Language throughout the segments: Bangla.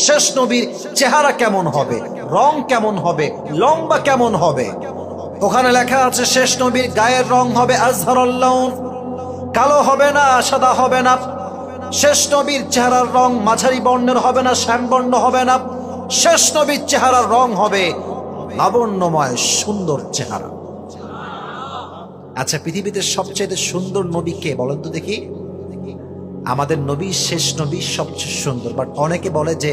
শেষ নবীর চেহারা কেমন হবে, রং কেমন হবে, লম্বা কেমন হবে। ওখানে লেখা আছে শেষ নবীর গায়ের রং হবে আজহারুল লাউন, কালো হবে না, সাদা হবে না। শেষ নবীর চেহারার রং মাঝারি বর্ণের হবে না, শ্যামবর্ণ হবে না। শেষ নবীর চেহারার রং হবে লাবণ্যময় সুন্দর চেহারা। আচ্ছা, পৃথিবীতে সবচেয়ে সুন্দর নবী কে বলেন তো দেখি? আমাদের নবী, শেষ নবী সবচেয়ে সুন্দর। বাট অনেকে বলে যে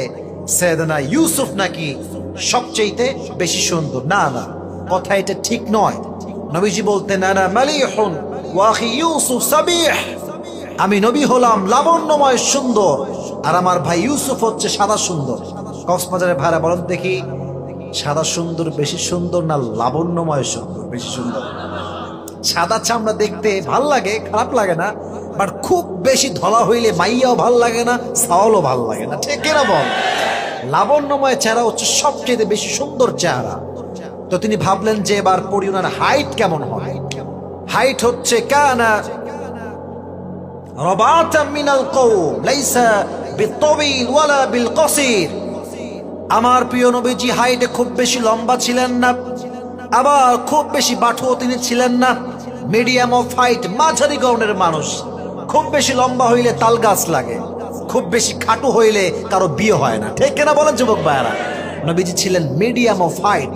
সাইয়েদনা ইউসুফ নাকি সবচেয়ে বেশি সুন্দর। না না, কথা এটা ঠিক নয়। নবীজি বলতেন আনা মালিহুন ওয়া আখি ইউসুফ সাবিহ, আমি নবী হলাম লাবণ্যময় সুন্দর, আর আমার ভাই ইউসুফ হচ্ছে সাদা সুন্দর। কক্সবাজারের ভাইরা বলেন দেখি, সাদা সুন্দর বেশি সুন্দর না লাবণ্যময় সুন্দর বেশি সুন্দর? সাদা চামড়া দেখতে ভাল লাগে, খারাপ লাগে না, বাট খুব বেশি ধলা হইলে মাইয়াও ভাল লাগে না, সাওয়ালও ভাল লাগে না, ঠিক কিনা বল? লাবণ্যময় চেহারা হচ্ছে সবচেয়ে বেশি সুন্দর চেহারা। তো তিনি ভাবলেন যে এবার পড়ি ওনার হাইট কেমন হবে। হাইট হচ্ছে কানা রাবাতাম মিনাল কওম লাইসা বিতাবিল ওয়ালা বিল কসির। আমার প্রিয় নবীজি হাইটে খুব বেশি লম্বা ছিলেন না, আবার খুব বেশি বাঠুও তিনি ছিলেন না, মিডিয়াম অফ হাইট, মাঝারি গড়নের মানুষ। খুব বেশি লম্বা হইলে তাল গাছ লাগে, খুব বেশি খাটো হইলে কারো বিয়ে হয় না, ঠিক কিনা বলেন যুবক ভাইরা? নবীজি ছিলেন মিডিয়াম অফ হাইট।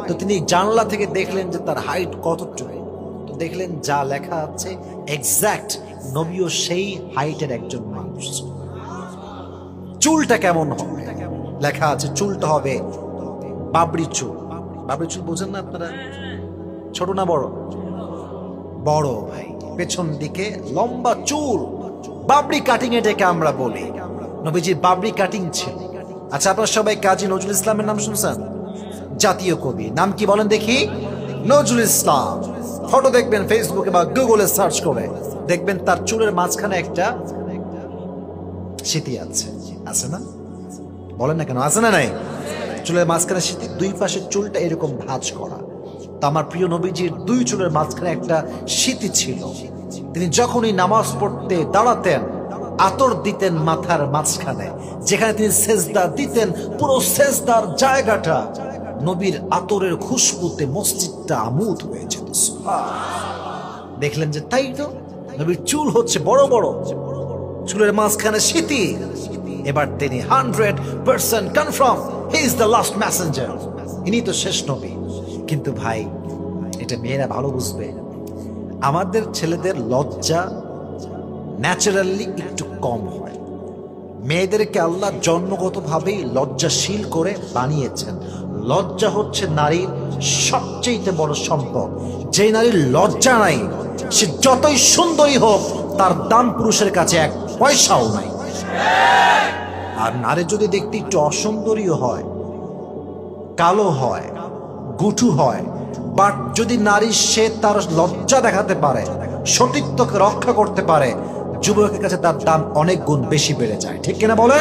তো তিনি জানলা থেকে দেখলেন যে তার হাইট কতটুকু। তো দেখলেন যা লেখা আছে এক্সাক্ট নবীও সেই হাইটের একজন মানুষ। চুলটা কেমন হবে লেখা আছে, চুলটা হবে বাবরি চুল। বাবরি চুল বোঝেন না আপনারা? ছোট না বড়? বড় ভাই, পেছন দিকে লম্বা চুল, বাবরি কাটিং এটাকে আমরা বলি। নবীজির বাবরি কাটিং ছিল। আচ্ছা, আপনারা সবাই কাজী নজরুল ইসলামের নাম শুনছেন? জাতীয় কবি, নাম কি বলেন দেখি? নজরুল ইসলাম। ফটো দেখবেন ফেসবুকে বা গুগলে সার্চ করে, দেখবেন তার চুলের মাঝখানে একটা স্মৃতি আছে, আছে না? বলেন না কেন, আছে না নাই? চুলের মাঝখানে স্মৃতি, দুই পাশের চুলটা এরকম ভাঁজ করা। তো আমার প্রিয় নবীজির দুই চুলের মাঝখানে একটা স্মৃতি ছিল। তিনি যখনই নামাজ পড়তে দাঁড়াতেন আতর দিতেন মাথার মাঝখানে, যেখানে তিনি সেজদা দিতেন পুরো সেজদার জায়গাটা নবীর আতরের খুশবুতে মসজিদটা আমোদ হয়ে যেত। দেখলেন যে তাই তো, নবীর চুল হচ্ছে বড় বড়, চুলের মাঝখানে স্মৃতি। এবার তিনি 100% confirm he is the last Messenger, ইনি তো শেষ নবী। কিন্তু ভাই, এটা মেয়েরা ভালো বুঝবে, আমাদের ছেলেদের লজ্জা ন্যাচারালি একটু কম হয়। মেয়েদেরকে আল্লাহ জন্মগতভাবেই লজ্জাশীল করে বানিয়েছেন। লজ্জা হচ্ছে নারীর সবচেয়ে বড় সম্পদ। যে নারীর লজ্জা নাই, সে যতই সুন্দরী হোক, তার দাম পুরুষের কাছে এক পয়সাও নাই। আর নারী যদি দেখতে একটু অসুন্দরী হয়, কালো হয়, গুঠু হয়, বাট যদি নারী সে তার লজ্জা দেখাতে পারে, সতীত্বকে রক্ষা করতে পারে, যুবকের কাছে তার দাম অনেক গুণ বেশি বেড়ে যায়, ঠিক কিনা বলে?